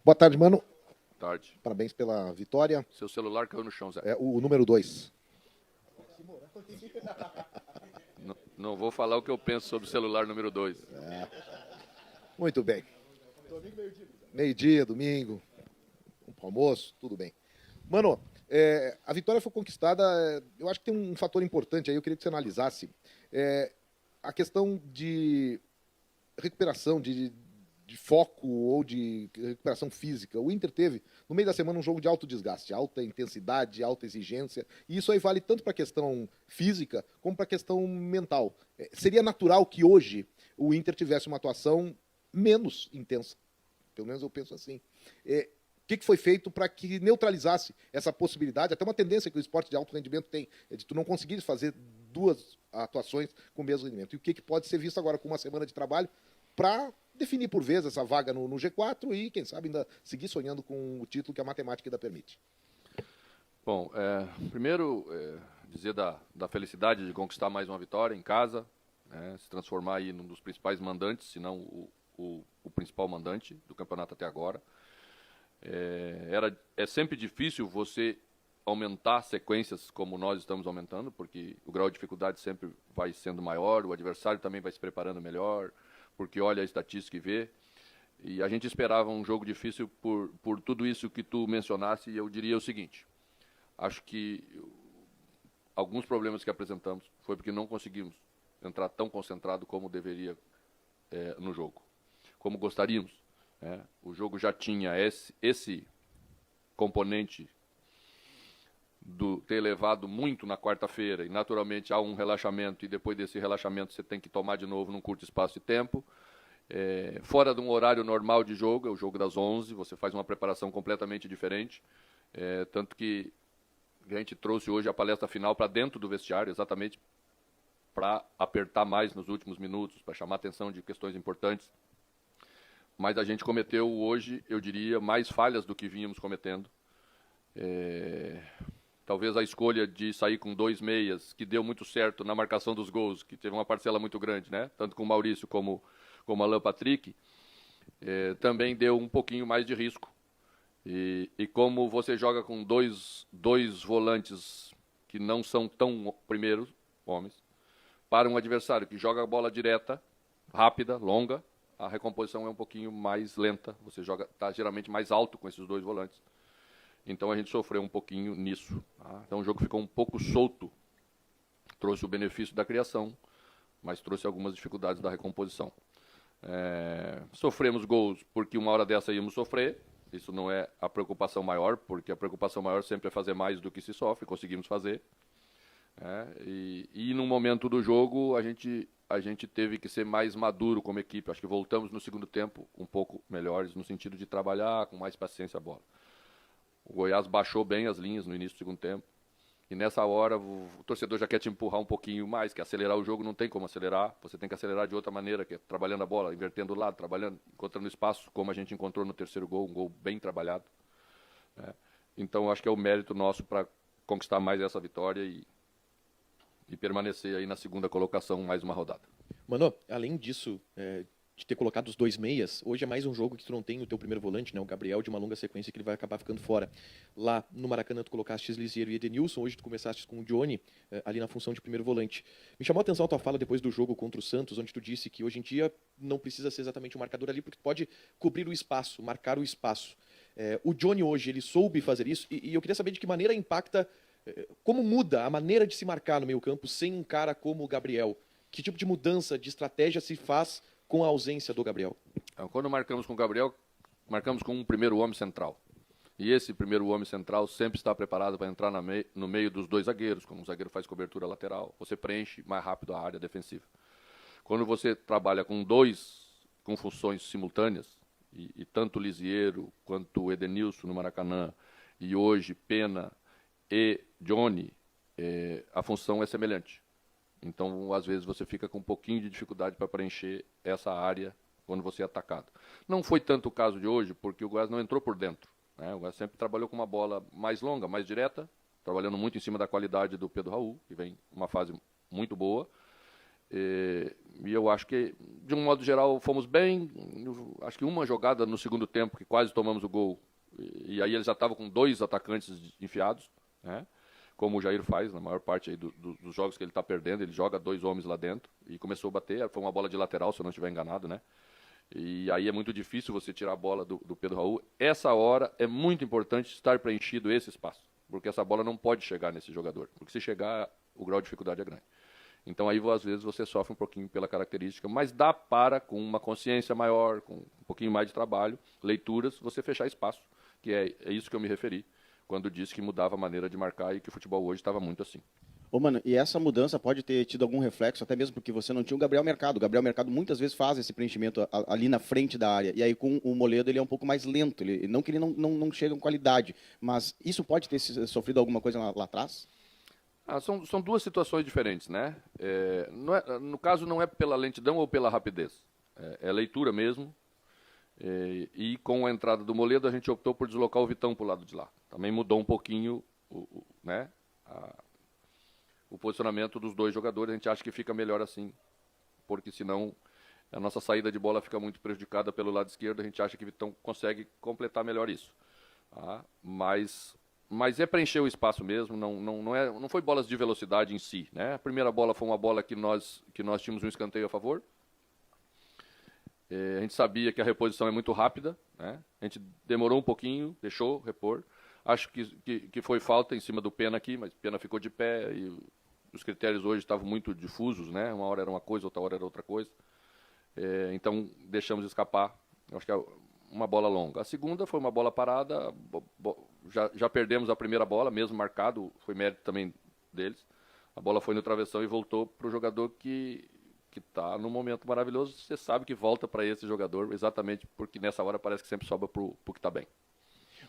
Boa tarde, mano. Tarde. Parabéns pela vitória. Seu celular caiu no chão, Zé. É o número 2. Não vou falar o que eu penso sobre o celular número 2. Muito bem. Meio-dia, domingo, pro almoço, tudo bem. Mano, a vitória foi conquistada, eu acho que tem um fator importante aí, eu queria que você analisasse. A questão de recuperação, de foco ou de recuperação física. O Inter teve, no meio da semana, um jogo de alto desgaste, alta intensidade, alta exigência. E isso aí vale tanto para a questão física como para a questão mental. Seria natural que hoje o Inter tivesse uma atuação menos intensa. Pelo menos eu penso assim. O que foi feito para que neutralizasse essa possibilidade, até uma tendência que o esporte de alto rendimento tem, de tu não conseguir fazer duas atuações com o mesmo rendimento. E o que pode ser visto agora com uma semana de trabalho para definir por vez essa vaga no G4 e, quem sabe, ainda seguir sonhando com o título que a matemática ainda permite. Bom, primeiro, dizer da felicidade de conquistar mais uma vitória em casa, se transformar aí num dos principais mandantes, se não o principal mandante do campeonato até agora. É sempre difícil você aumentar sequências como nós estamos aumentando, porque o grau de dificuldade sempre vai sendo maior, o adversário também vai se preparando melhor, porque olha a estatística e vê. E a gente esperava um jogo difícil por tudo isso que tu mencionasse, e eu diria o seguinte: acho que alguns problemas que apresentamos foi porque não conseguimos entrar tão concentrado como deveria no jogo, como gostaríamos. O jogo já tinha esse componente do ter levado muito na quarta-feira, e naturalmente há um relaxamento, e depois desse relaxamento você tem que tomar de novo num curto espaço de tempo. Fora de um horário normal de jogo, é o jogo das 11, você faz uma preparação completamente diferente. Tanto que a gente trouxe hoje a palestra final para dentro do vestiário, exatamente para apertar mais nos últimos minutos, para chamar a atenção de questões importantes. Mas a gente cometeu hoje, eu diria, mais falhas do que vínhamos cometendo. Talvez a escolha de sair com 2 meias, que deu muito certo na marcação dos gols, que teve uma parcela muito grande, tanto com o Maurício como Alan Patrick, também deu um pouquinho mais de risco. E como você joga com dois volantes que não são tão primeiros homens, para um adversário que joga a bola direta, rápida, longa, a recomposição é um pouquinho mais lenta. Você está geralmente mais alto com esses 2 volantes. Então a gente sofreu um pouquinho nisso. Então o jogo ficou um pouco solto. Trouxe o benefício da criação, mas trouxe algumas dificuldades da recomposição. Sofremos gols porque uma hora dessa íamos sofrer. Isso não é a preocupação maior, porque a preocupação maior sempre é fazer mais do que se sofre. Conseguimos fazer. E no momento do jogo a gente teve que ser mais maduro como equipe. Acho que voltamos no segundo tempo um pouco melhores, no sentido de trabalhar com mais paciência a bola. O Goiás baixou bem as linhas no início do segundo tempo. E nessa hora o torcedor já quer te empurrar um pouquinho mais, quer acelerar o jogo, não tem como acelerar. Você tem que acelerar de outra maneira, que é trabalhando a bola, invertendo o lado, trabalhando, encontrando espaço, como a gente encontrou no terceiro gol, um gol bem trabalhado. Então acho que é o mérito nosso para conquistar mais essa vitória e permanecer aí na segunda colocação mais uma rodada. Mano, além disso, de ter colocado os 2 meias, hoje é mais um jogo que tu não tem o teu primeiro volante, o Gabriel, de uma longa sequência que ele vai acabar ficando fora. Lá no Maracanã tu colocaste Lisieiro e Edenilson, hoje tu começaste com o Johnny ali na função de primeiro volante. Me chamou a atenção a tua fala depois do jogo contra o Santos, onde tu disse que hoje em dia não precisa ser exatamente o marcador ali, porque tu pode cobrir o espaço, marcar o espaço. O Johnny hoje, ele soube fazer isso, e eu queria saber de que maneira impacta, como muda a maneira de se marcar no meio campo sem um cara como o Gabriel. Que tipo de mudança de estratégia se faz com a ausência do Gabriel? Quando marcamos com o Gabriel, marcamos com um primeiro homem central. E esse primeiro homem central sempre está preparado para entrar no meio dos 2 zagueiros. Como o zagueiro faz cobertura lateral, você preenche mais rápido a área defensiva. Quando você trabalha com 2 com funções simultâneas, e tanto o Lisieiro quanto o Edenilson no Maracanã, e hoje Pena e Johnny, a função é semelhante. Então, às vezes, você fica com um pouquinho de dificuldade para preencher essa área quando você é atacado. Não foi tanto o caso de hoje, porque o Goiás não entrou por dentro. O Goiás sempre trabalhou com uma bola mais longa, mais direta, trabalhando muito em cima da qualidade do Pedro Raul, que vem uma fase muito boa. E eu acho que, de um modo geral, fomos bem. Acho que uma jogada no segundo tempo, que quase tomamos o gol, e aí ele já estava com 2 atacantes enfiados, né? Como o Jair faz na maior parte aí dos jogos que ele está perdendo, ele joga 2 homens lá dentro e começou a bater, foi uma bola de lateral, se eu não estiver enganado, né? E aí é muito difícil você tirar a bola do Pedro Raul. Essa hora é muito importante estar preenchido esse espaço, porque essa bola não pode chegar nesse jogador, porque se chegar, o grau de dificuldade é grande. Então aí, às vezes, você sofre um pouquinho pela característica, mas dá para, com uma consciência maior, com um pouquinho mais de trabalho, leituras, você fechar espaço, que é isso que eu me referi, quando disse que mudava a maneira de marcar e que o futebol hoje estava muito assim. Ô, mano, e essa mudança pode ter tido algum reflexo, até mesmo porque você não tinha o Gabriel Mercado. O Gabriel Mercado muitas vezes faz esse preenchimento ali na frente da área. E aí com o Moledo ele é um pouco mais lento. Não que ele não chega com qualidade, mas isso pode ter sofrido alguma coisa lá atrás? São 2 situações diferentes, né? No caso, não é pela lentidão ou pela rapidez. É leitura mesmo. E com a entrada do Moledo, a gente optou por deslocar o Vitão para o lado de lá. Também mudou um pouquinho né, o posicionamento dos 2 jogadores. A gente acha que fica melhor assim, porque senão a nossa saída de bola fica muito prejudicada pelo lado esquerdo. A gente acha que o Vitão consegue completar melhor isso. Tá? Mas é preencher o espaço mesmo, não foi bolas de velocidade em si, né? A primeira bola foi uma bola que nós tínhamos um escanteio a favor. A gente sabia que a reposição é muito rápida, né? A gente demorou um pouquinho, deixou repor. Acho que foi falta em cima do Pena aqui, mas o Pena ficou de pé e os critérios hoje estavam muito difusos, né? Uma hora era uma coisa, outra hora era outra coisa. Então deixamos escapar. Acho que uma bola longa. A segunda foi uma bola parada, já perdemos a primeira bola, mesmo marcado, foi mérito também deles. A bola foi no travessão e voltou para o jogador que está num momento maravilhoso. Você sabe que volta para esse jogador, exatamente porque nessa hora parece que sempre sobra para o que está bem.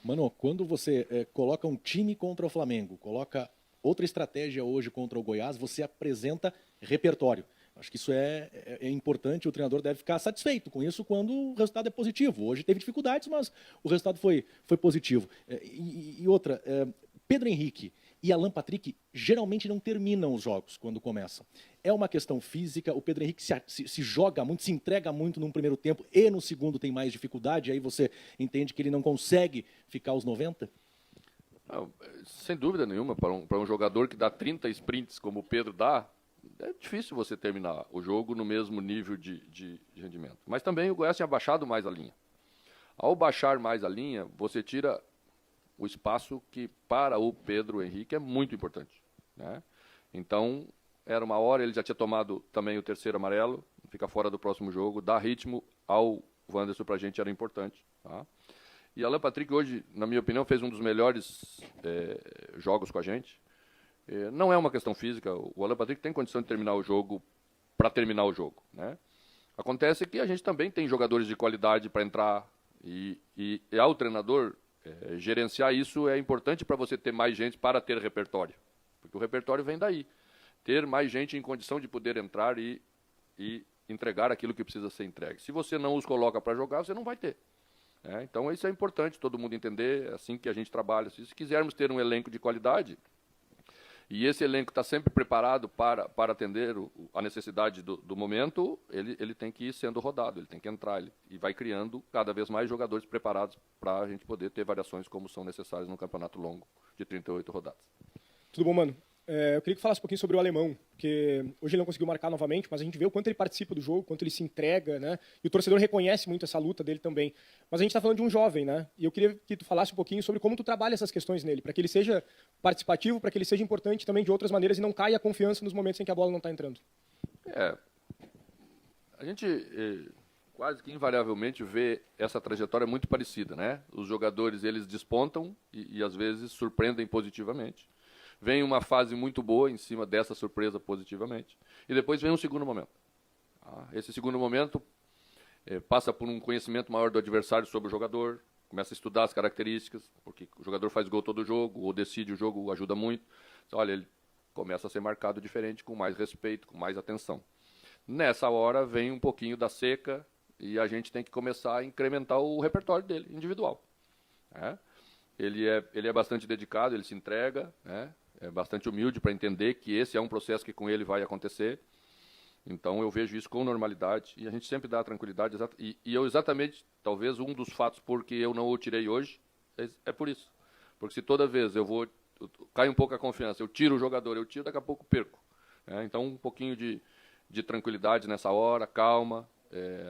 Mano, quando você coloca um time contra o Flamengo, coloca outra estratégia hoje contra o Goiás, você apresenta repertório. Acho que isso é importante, o treinador deve ficar satisfeito com isso quando o resultado é positivo. Hoje teve dificuldades, mas o resultado foi positivo. E outra, Pedro Henrique e Alan Patrick geralmente não terminam os jogos quando começam. É uma questão física, o Pedro Henrique se joga muito, se entrega muito num primeiro tempo e no segundo tem mais dificuldade, aí você entende que ele não consegue ficar aos 90? Não, sem dúvida nenhuma, para um jogador que dá 30 sprints como o Pedro dá, é difícil você terminar o jogo no mesmo nível de rendimento. Mas também o Goiás tinha baixado mais a linha. Ao baixar mais a linha, você tira o espaço que para o Pedro Henrique é muito importante, né? Então, era uma hora, ele já tinha tomado também o 3º amarelo, fica fora do próximo jogo, dar ritmo ao Wanderson para a gente era importante. Tá? E Alan Patrick hoje, na minha opinião, fez um dos melhores jogos com a gente. Não é uma questão física, o Alan Patrick tem condição de terminar o jogo para terminar o jogo, né? Acontece que a gente também tem jogadores de qualidade para entrar e ao treinador gerenciar isso é importante para você ter mais gente para ter repertório, porque o repertório vem daí, ter mais gente em condição de poder entrar e entregar aquilo que precisa ser entregue. Se você não os coloca para jogar, você não vai ter. Então isso é importante todo mundo entender, é assim que a gente trabalha. Se quisermos ter um elenco de qualidade, e esse elenco está sempre preparado para atender a necessidade do momento, ele tem que ir sendo rodado, ele tem que entrar, e vai criando cada vez mais jogadores preparados para a gente poder ter variações como são necessárias num campeonato longo de 38 rodadas. Tudo bom, mano? Eu queria que falasse um pouquinho sobre o alemão, porque hoje ele não conseguiu marcar novamente, mas a gente vê o quanto ele participa do jogo, quanto ele se entrega, né? E o torcedor reconhece muito essa luta dele também. Mas a gente está falando de um jovem, né? E eu queria que tu falasse um pouquinho sobre como tu trabalha essas questões nele, para que ele seja participativo, para que ele seja importante também de outras maneiras e não caia a confiança nos momentos em que a bola não está entrando. A gente quase que invariavelmente vê essa trajetória muito parecida, né? Os jogadores, eles despontam e às vezes surpreendem positivamente. Vem uma fase muito boa em cima dessa surpresa positivamente. E depois vem um segundo momento. Esse segundo momento passa por um conhecimento maior do adversário sobre o jogador, começa a estudar as características, porque o jogador faz gol todo jogo, ou decide o jogo, ajuda muito. Então, olha, ele começa a ser marcado diferente, com mais respeito, com mais atenção. Nessa hora vem um pouquinho da seca e a gente tem que começar a incrementar o repertório dele, individual. Ele é bastante dedicado, ele se entrega, é bastante humilde para entender que esse é um processo que com ele vai acontecer. Então eu vejo isso com normalidade e a gente sempre dá tranquilidade. E eu exatamente, talvez um dos fatos porque eu não o tirei hoje, é por isso. Porque se toda vez cai um pouco a confiança, eu tiro o jogador, daqui a pouco perco. Então um pouquinho de tranquilidade nessa hora, calma,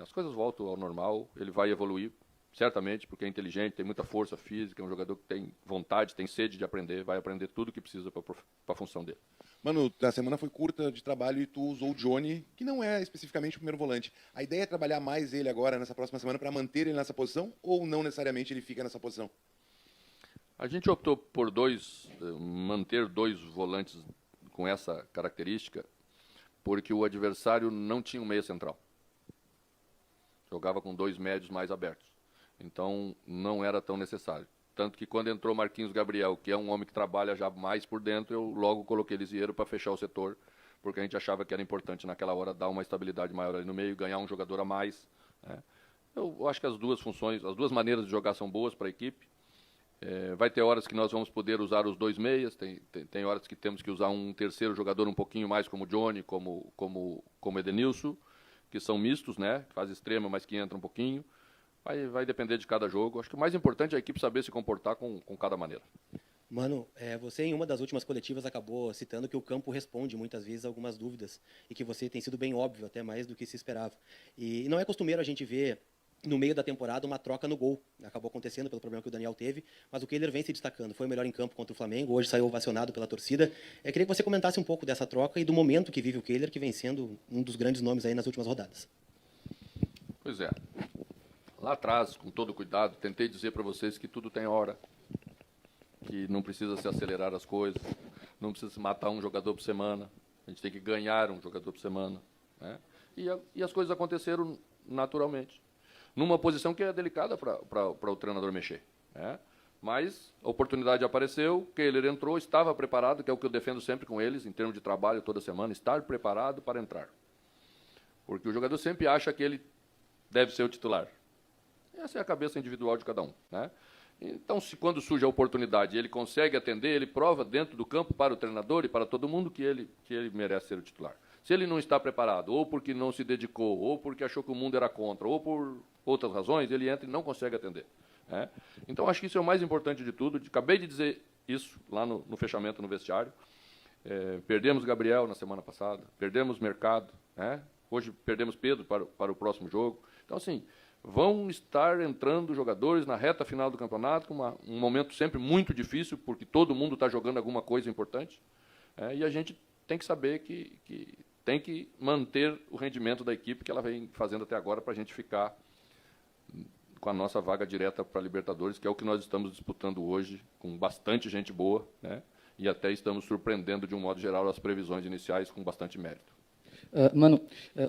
as coisas voltam ao normal, ele vai evoluir, certamente, porque é inteligente, tem muita força física, é um jogador que tem vontade, tem sede de aprender, vai aprender tudo o que precisa para a função dele. Mano, a semana foi curta de trabalho e tu usou o Johnny, que não é especificamente o primeiro volante. A ideia é trabalhar mais ele agora, nessa próxima semana, para manter ele nessa posição, ou não necessariamente ele fica nessa posição? A gente optou por manter 2 volantes com essa característica, porque o adversário não tinha um meia central. Jogava com 2 médios mais abertos. Então, não era tão necessário. Tanto que quando entrou Marquinhos Gabriel, que é um homem que trabalha já mais por dentro, eu logo coloquei Lisieiro para fechar o setor, porque a gente achava que era importante naquela hora dar uma estabilidade maior ali no meio, ganhar um jogador a mais. Eu acho que as duas funções, as duas maneiras de jogar são boas para a equipe. Vai ter horas que nós vamos poder usar os 2 meias, tem horas que temos que usar um terceiro jogador um pouquinho mais, como o Johnny, como Edenilson, que são mistos, né? Que faz extrema, mas que entra um pouquinho. Vai depender de cada jogo. Acho que o mais importante é a equipe saber se comportar com cada maneira. Mano, você em uma das últimas coletivas acabou citando que o campo responde muitas vezes algumas dúvidas e que você tem sido bem óbvio, até mais do que se esperava. E não é costumeiro a gente ver no meio da temporada uma troca no gol. Acabou acontecendo pelo problema que o Daniel teve, mas o Kehler vem se destacando. Foi o melhor em campo contra o Flamengo, hoje saiu ovacionado pela torcida. Queria que você comentasse um pouco dessa troca e do momento que vive o Kehler, que vem sendo um dos grandes nomes aí nas últimas rodadas. Pois é. Lá atrás, com todo cuidado, tentei dizer para vocês que tudo tem hora, que não precisa se acelerar as coisas, não precisa se matar um jogador por semana, a gente tem que ganhar um jogador por semana. Né? E as coisas aconteceram naturalmente, numa posição que é delicada para o treinador mexer. Né? Mas a oportunidade apareceu, Kehler entrou, estava preparado, que é o que eu defendo sempre com eles, em termos de trabalho toda semana, estar preparado para entrar. Porque o jogador sempre acha que ele deve ser o titular. Essa é a cabeça individual de cada um. Né? Então, quando surge a oportunidade e ele consegue atender, ele prova dentro do campo para o treinador e para todo mundo que ele merece ser o titular. Se ele não está preparado, ou porque não se dedicou, ou porque achou que o mundo era contra, ou por outras razões, ele entra e não consegue atender. Né? Então, acho que isso é o mais importante de tudo. Acabei de dizer isso lá no fechamento no vestiário. Perdemos Gabriel na semana passada, perdemos Mercado, né? Hoje perdemos Pedro para o próximo jogo. Então, assim, vão estar entrando jogadores na reta final do campeonato, com um momento sempre muito difícil, porque todo mundo está jogando alguma coisa importante. E a gente tem que saber que tem que manter o rendimento da equipe que ela vem fazendo até agora para a gente ficar com a nossa vaga direta para a Libertadores, que é o que nós estamos disputando hoje, com bastante gente boa, né? E até estamos surpreendendo, de um modo geral, as previsões iniciais com bastante mérito. Mano,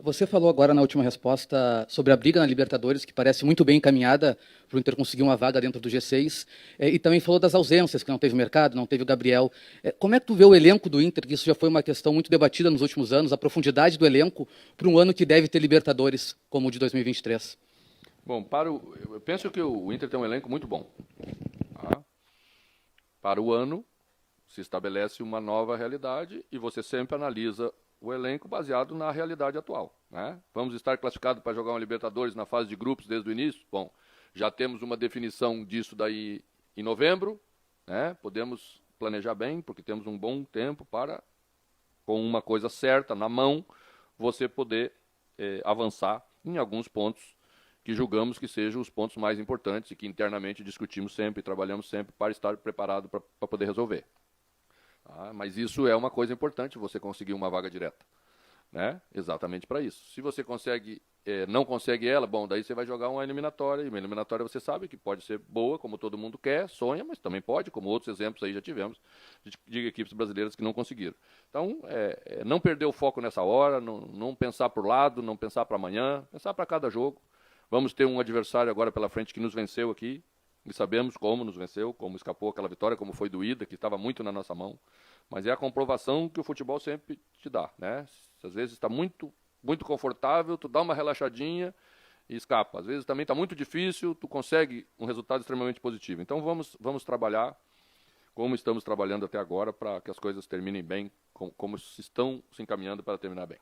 você falou agora na última resposta sobre a briga na Libertadores, que parece muito bem encaminhada para o Inter conseguir uma vaga dentro do G6, e também falou das ausências, que não teve o Mercado, não teve o Gabriel. Como é que tu vê o elenco do Inter, que isso já foi uma questão muito debatida nos últimos anos, a profundidade do elenco para um ano que deve ter Libertadores, como o de 2023? Bom, eu penso que o Inter tem um elenco muito bom. Tá? Para o ano, se estabelece uma nova realidade e você sempre analisa o elenco baseado na realidade atual. Né? Vamos estar classificados para jogar uma Libertadores na fase de grupos desde o início? Bom, já temos uma definição disso daí em novembro. Né? Podemos planejar bem, porque temos um bom tempo para, com uma coisa certa na mão, você poder avançar em alguns pontos que julgamos que sejam os pontos mais importantes e que internamente discutimos sempre, trabalhamos sempre para estar preparado para poder resolver. Mas isso é uma coisa importante, você conseguir uma vaga direta. Né? Exatamente para isso. Se você não consegue ela, bom, daí você vai jogar uma eliminatória, e uma eliminatória você sabe que pode ser boa, como todo mundo quer, sonha, mas também pode, como outros exemplos aí já tivemos, de equipes brasileiras que não conseguiram. Então, não perder o foco nessa hora, não pensar por lado, não pensar para amanhã, pensar para cada jogo. Vamos ter um adversário agora pela frente que nos venceu aqui, e sabemos como nos venceu, como escapou aquela vitória, como foi doída, que estava muito na nossa mão. Mas é a comprovação que o futebol sempre te dá, né? Às vezes está muito, muito confortável, tu dá uma relaxadinha e escapa. Às vezes também está muito difícil, tu consegue um resultado extremamente positivo. Então vamos trabalhar como estamos trabalhando até agora para que as coisas terminem bem, como estão se encaminhando para terminar bem.